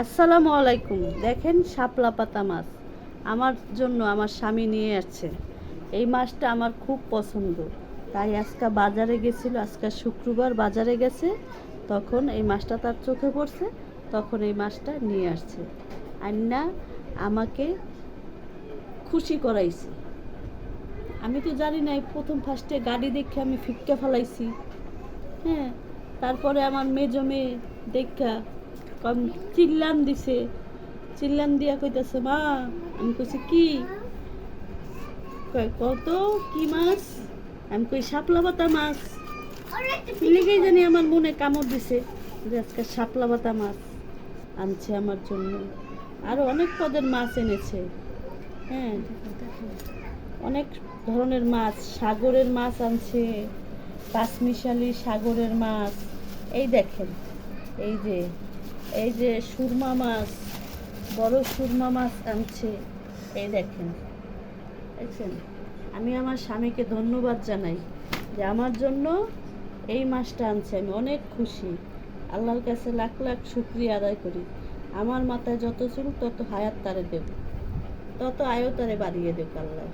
আসসালামু আলাইকুম। দেখেন শাপলা পাতা মাছ আমার জন্য আমার স্বামী নিয়ে আসছে। এই মাছটা আমার খুব পছন্দ, তাই আজকে বাজারে গেছিল। আজকে শুক্রবার বাজারে গেছে, তখন এই মাছটা তার চোখে পড়ছে, তখন এই মাছটা নিয়ে আসছে। আন্না আমাকে খুশি করাইছে। আমি তো জানি না, প্রথম ফার্স্টে গাড়ি দেখে আমি ফিক্কা ফেলাইছি। হ্যাঁ, তারপরে আমার মেজো মেয়ে দেখা চিল্লান দিছে, চিল্লান দিয়া কইতাছে মা। আমি কইছি কি? কয় কত কি মাছ? আমি কই শাপলা পাতা মাছ। লেগেই জানি আমার মনে কামড় দিছে যে আজকে শাপলা পাতা মাছ আনছে আমার জন্য। আরো অনেক পদের মাছ এনেছে। হ্যাঁ, অনেক ধরনের মাছ, সাগরের মাছ আনছে, পাঁচমিশালি সাগরের মাছ। এই দেখেন, এই যে এই যে সুরমা মাছ, বড় সুরমা মাছ আনছে। এই দেখেন, দেখছেন? আমি আমার স্বামীকে ধন্যবাদ জানাই যে আমার জন্য এই মাছটা আনছে। আমি অনেক খুশি, আল্লাহর কাছে লাখ লাখ শুকরিয়া আদায় করি। আমার মাথায় যত চুল তত হায়াত তারে দেব, তত আয়ও তারে বাড়িয়ে দেব আল্লাহ।